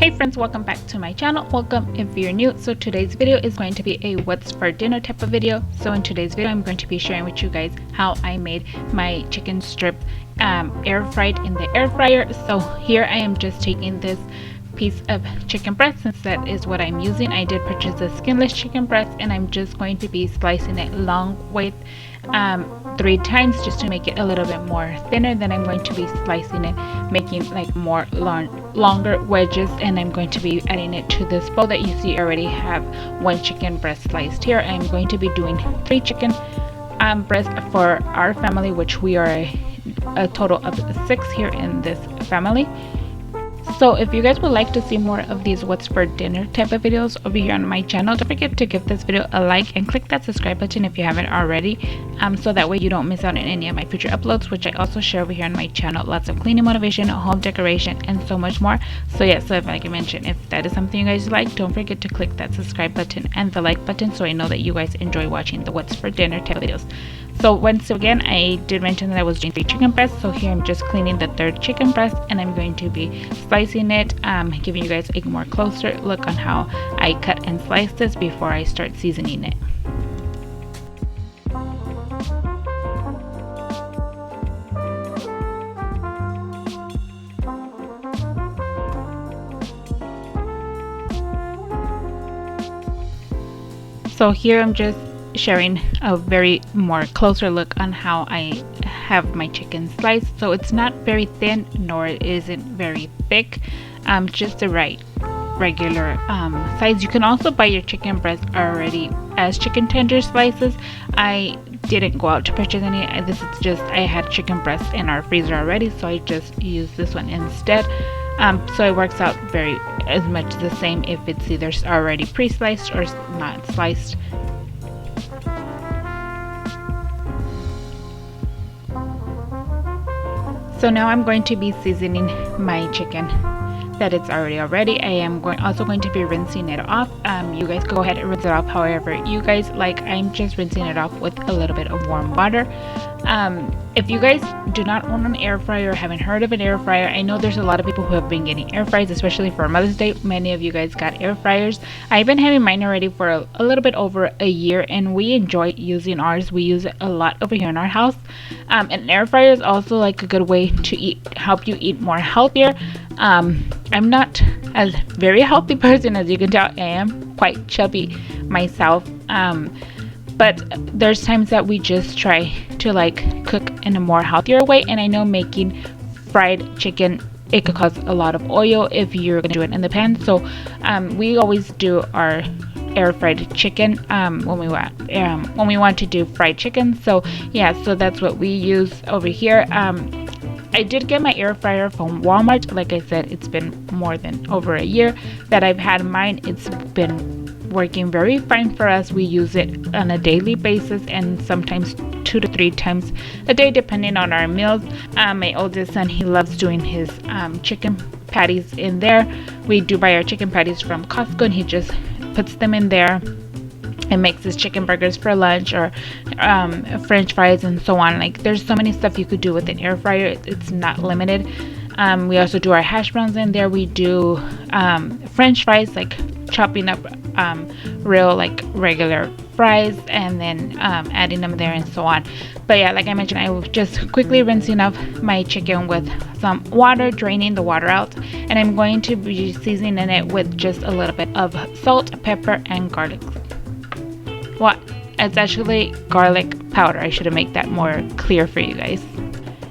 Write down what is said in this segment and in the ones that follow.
Hey friends, welcome back to my channel. Welcome if you're new. So today's video is going to be a what's for dinner type of video. So in today's video I'm going to be sharing with you guys how I made my chicken strip air fried in the air fryer. So here I am just taking this piece of chicken breast, since that is what I'm using. I did purchase a skinless chicken breast and I'm just going to be slicing it long width 3 times just to make it a little bit more thinner. Then I'm going to be slicing it, making like more longer wedges, and I'm going to be adding it to this bowl that you see. I already have 1 chicken breast sliced here. I'm going to be doing 3 chicken breasts for our family, which we are a total of 6 here in this family. So if you guys would like to see more of these what's for dinner type of videos over here on my channel, don't forget to give this video a like and click that subscribe button if you haven't already, so that way you don't miss out on any of my future uploads, which I also share over here on my channel. Lots of cleaning motivation, home decoration, and so much more. So yeah, so if, like I mentioned, if that is something you guys like, don't forget to click that subscribe button and the like button so I know that you guys enjoy watching the what's for dinner type of videos. So once again, I did mention that I was doing 3 chicken breasts, so here I'm just cleaning the 3rd chicken breast and I'm going to be slicing it, giving you guys a more closer look on how I cut and slice this before I start seasoning it. So here I'm just sharing a very more closer look on how I have my chicken sliced. So it's not very thin, nor is it very thick, just the right regular size. You can also buy your chicken breast already as chicken tender slices. I didn't go out to purchase any. This is just, I had chicken breast in our freezer already, so I just used this one instead. So it works out very as much the same if it's either already pre-sliced or not sliced. So now I'm going to be seasoning my chicken that it's already I am also going to be rinsing it off. You guys go ahead and rinse it off however you guys like. I'm just rinsing it off with a little bit of warm water. If you guys do not own an air fryer or haven't heard of an air fryer, I know there's a lot of people who have been getting air fryers, especially for Mother's Day. Many of you guys got air fryers. I've been having mine already for a little bit over a year and we enjoy using ours. We use it a lot over here in our house. An air fryer is also like a good way to help you eat more healthier. I'm not a very healthy person, as you can tell. I am quite chubby myself. But there's times that we just try to like cook in a more healthier way, and I know making fried chicken, it could cause a lot of oil if you're gonna do it in the pan. So we always do our air fried chicken when we want to do fried chicken. So yeah, so that's what we use over here. I did get my air fryer from Walmart. Like I said, it's been more than over a year that I've had mine. It's been working very fine for us. We use it on a daily basis and sometimes 2 to 3 times a day depending on our meals. My oldest son, he loves doing his chicken patties in there. We do buy our chicken patties from Costco and he just puts them in there and makes his chicken burgers for lunch, or french fries and so on. Like, there's so many stuff you could do with an air fryer. It's not limited. We also do our hash browns in there. We do french fries, like chopping up real like regular fries and then adding them there and so on. But yeah, like I mentioned, I was just quickly rinsing off my chicken with some water, draining the water out, and I'm going to be seasoning it with just a little bit of salt, pepper, and garlic. What? It's actually garlic powder. I should have made that more clear for you guys.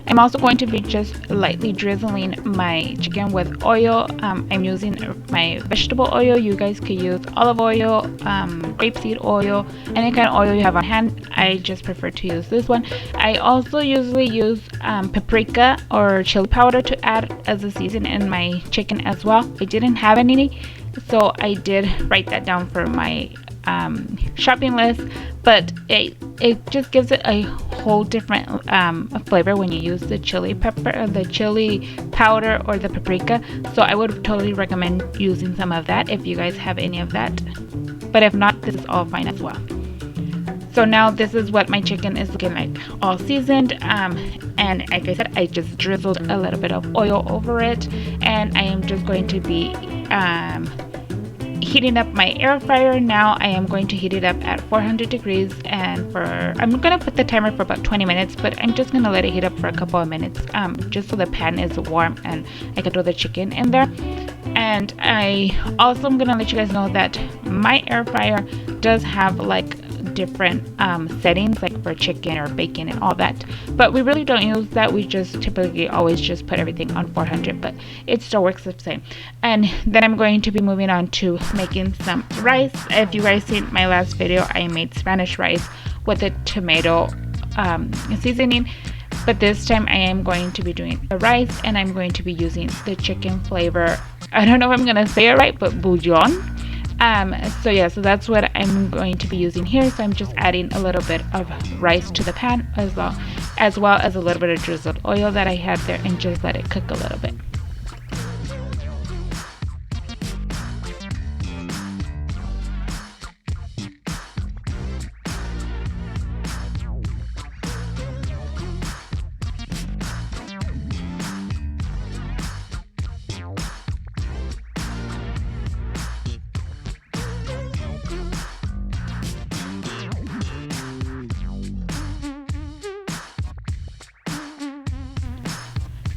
I'm also going to be just lightly drizzling my chicken with oil. I'm using my vegetable oil. You guys could use olive oil, rapeseed oil, any kind of oil you have on hand. I just prefer to use this one. I also usually use paprika or chili powder to add as a season in my chicken as well. I didn't have any, so I did write that down for my shopping list, but it just gives it a whole different flavor when you use the chili pepper or the chili powder or the paprika. So I would totally recommend using some of that if you guys have any of that, but if not, this is all fine as well. So now this is what my chicken is looking like, all seasoned, and like I said, I just drizzled a little bit of oil over it, and I am just going to be heating up my air fryer. Now I am going to heat it up at 400 degrees, and I'm gonna put the timer for about 20 minutes, but I'm just gonna let it heat up for a couple of minutes, just so the pan is warm and I can throw the chicken in there. And I also am gonna let you guys know that my air fryer does have like different settings, like for chicken or bacon and all that, but we really don't use that. We just typically always just put everything on 400, but it still works the same. And then I'm going to be moving on to making some rice. If you guys seen my last video, I made Spanish rice with a tomato seasoning, but this time I am going to be doing the rice, and I'm going to be using the chicken flavor. I don't know if I'm gonna say it right, but bouillon. So that's what I'm going to be using here. So I'm just adding a little bit of rice to the pan, as well as a little bit of drizzled oil that I had there, and just let it cook a little bit.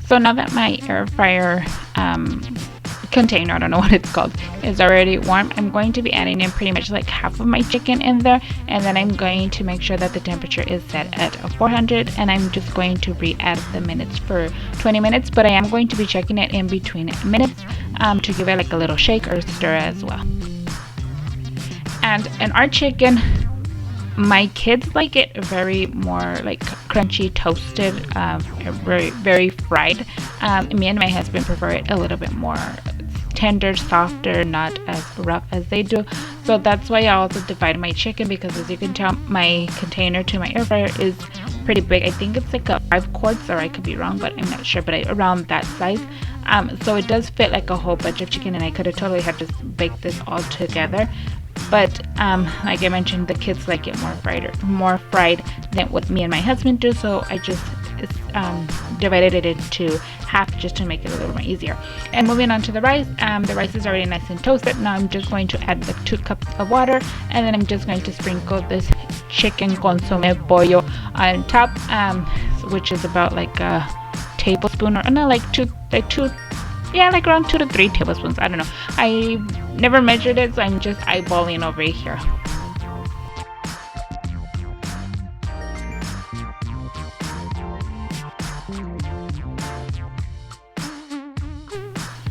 So now that my air fryer container, I don't know what it's called, is already warm, I'm going to be adding in pretty much like half of my chicken in there, and then I'm going to make sure that the temperature is set at 400, and I'm just going to re-add the minutes for 20 minutes, but I am going to be checking it in between minutes to give it like a little shake or stir as well. And in our chicken, my kids like it very more like crunchy, toasted, very fried. Me and my husband prefer it a little bit more tender, softer, not as rough as they do. So that's why I also divide my chicken, because as you can tell, my container to my air fryer is pretty big. I think it's like a 5 quarts, or I could be wrong, but I'm not sure, but around that size. So it does fit like a whole bunch of chicken, and I could have totally have just baked this all together. But like I mentioned, the kids like it more fried than what me and my husband do. So I just divided it into half just to make it a little more easier. And moving on to the rice. The rice is already nice and toasted. Now I'm just going to add the 2 cups of water, and then I'm just going to sprinkle this chicken consomme pollo on top, which is about like a tablespoon, or no, like around 2 to 3 tablespoons. I don't know. I never measured it, so I'm just eyeballing over here.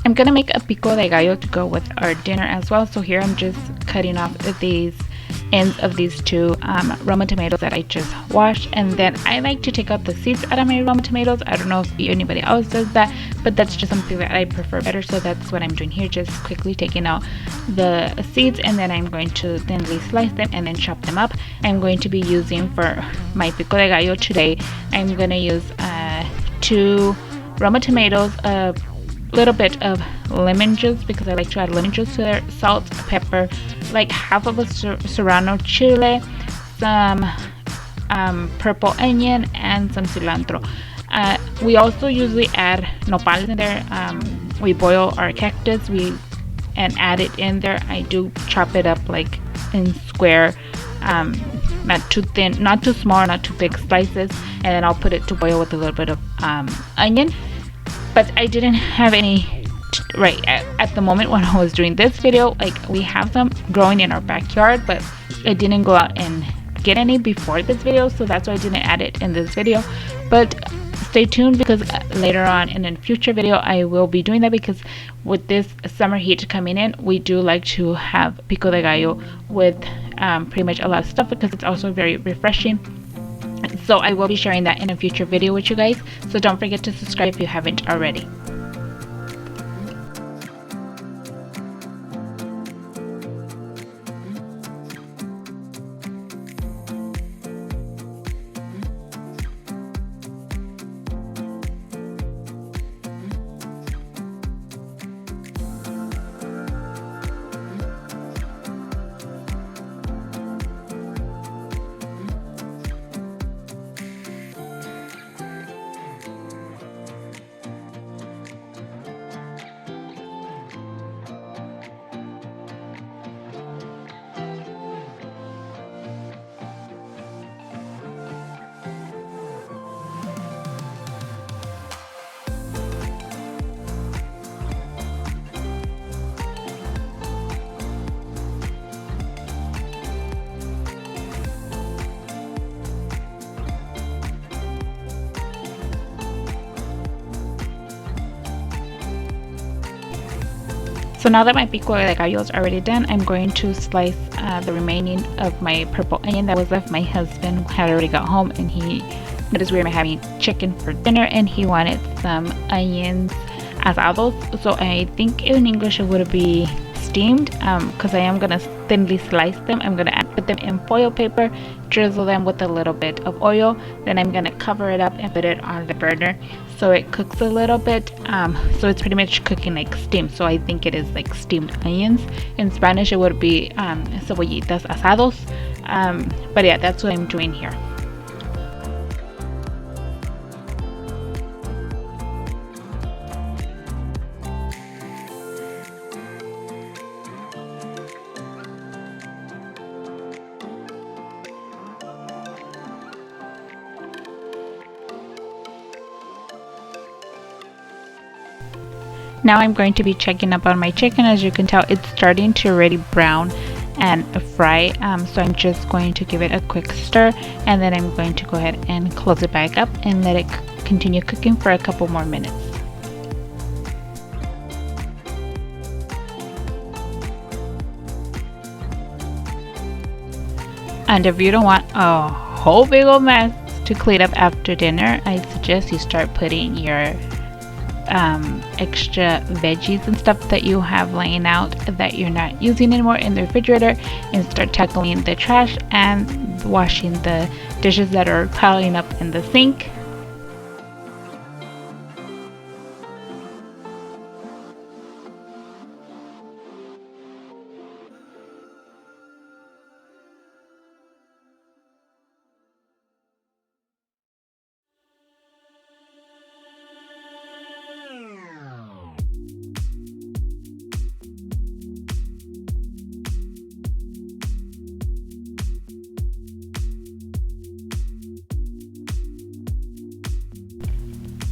I'm gonna make a pico de gallo to go with our dinner as well. So here I'm just cutting off these ends of these 2 Roma tomatoes that I just washed, and then I like to take out the seeds out of my Roma tomatoes. I don't know if anybody else does that, but that's just something that I prefer better. So that's what I'm doing here, just quickly taking out the seeds, and then I'm going to thinly slice them and then chop them up. I'm going to be using, for my pico de gallo today, I'm going to use 2 Roma tomatoes, a little bit of lemon juice, because I like to add lemon juice to there, salt, pepper, like half of a serrano chile, some purple onion, and some cilantro. We also usually add nopales in there. We boil our cactus and add it in there. I do chop it up like in square, not too thin, not too small, not too big slices, and then I'll put it to boil with a little bit of onion. But I didn't have any right at the moment when I was doing this video. Like, we have some growing in our backyard, but I didn't go out and get any before this video, so that's why I didn't add it in this video. But stay tuned, because later on in a future video I will be doing that, because with this summer heat coming in, we do like to have pico de gallo with pretty much a lot of stuff, because it's also very refreshing. So I will be sharing that in a future video with you guys, so don't forget to subscribe if you haven't already. So now that my pico de gallo is already done, I'm going to slice the remaining of my purple onion that was left. My husband had already got home and he noticed we were having chicken for dinner and he wanted some onions asados. So I think in English it would be steamed, because I am going to thinly slice them. I'm going to put them in foil paper, drizzle them with a little bit of oil, then I'm going to cover it up and put it on the burner so it cooks a little bit. So it's pretty much cooking like steamed, so I think it is like steamed onions. In Spanish it would be cebollitas asados, but yeah, that's what I'm doing here. Now I'm going to be checking up on my chicken. As you can tell, it's starting to already brown and fry, so I'm just going to give it a quick stir and then I'm going to go ahead and close it back up and let it continue cooking for a couple more minutes. And if you don't want a whole big old mess to clean up after dinner, I suggest you start putting your extra veggies and stuff that you have laying out that you're not using anymore in the refrigerator and start tackling the trash and washing the dishes that are piling up in the sink.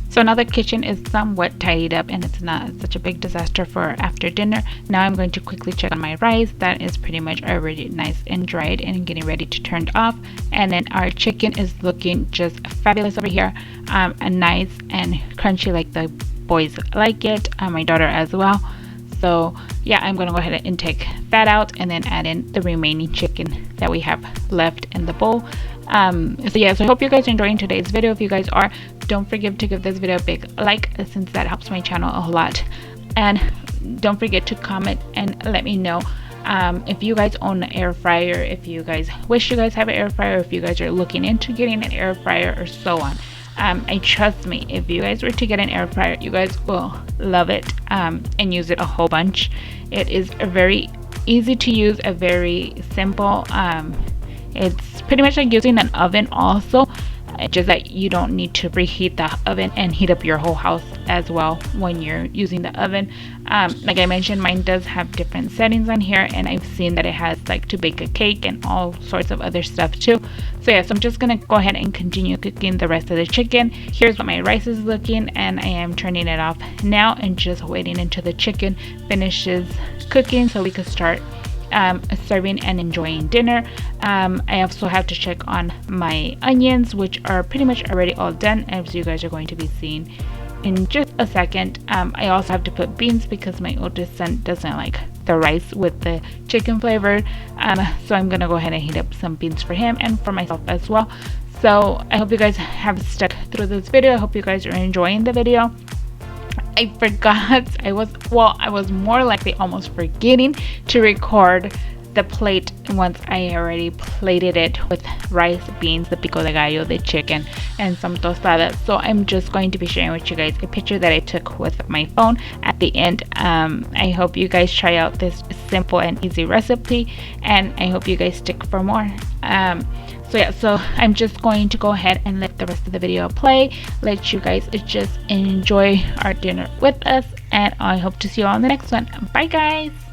So now the kitchen is somewhat tidied up and it's not such a big disaster for after dinner. Now I'm going to quickly check on my rice. That is pretty much already nice and dried and getting ready to turn off. And then our chicken is looking just fabulous over here, and nice and crunchy like the boys like it, my daughter as well. So yeah, I'm going to go ahead and take that out and then add in the remaining chicken that we have left in the bowl. So yeah, so I hope you guys are enjoying today's video. If you guys are, don't forget to give this video a big like, since that helps my channel a lot. And don't forget to comment and let me know if you guys own an air fryer, if you guys wish you guys have an air fryer, if you guys are looking into getting an air fryer, or so on. I trust me, if you guys were to get an air fryer, you guys will love it and use it a whole bunch. It is a very easy to use, a very simple, it's pretty much like using an oven also, just that you don't need to preheat the oven and heat up your whole house as well when you're using the oven. Like I mentioned, mine does have different settings on here, and I've seen that it has like to bake a cake and all sorts of other stuff too. So yeah, so I'm just gonna go ahead and continue cooking the rest of the chicken. Here's what my rice is looking, and I am turning it off now and just waiting until the chicken finishes cooking so we could start serving and enjoying dinner. I also have to check on my onions, which are pretty much already all done, as you guys are going to be seeing in just a second. I also have to put beans because my oldest son doesn't like the rice with the chicken flavor, so I'm gonna go ahead and heat up some beans for him and for myself as well. So I hope you guys have stuck through this video. I hope you guys are enjoying the video. I forgot, I was more likely almost forgetting to record the plate once I already plated it with rice, beans, the pico de gallo, the chicken, and some tostadas. So I'm just going to be sharing with you guys a picture that I took with my phone at the end. I hope you guys try out this simple and easy recipe, and I hope you guys stick for more. So yeah, so I'm just going to go ahead and let the rest of the video play, let you guys just enjoy our dinner with us, and I hope to see you all in the next one. Bye guys.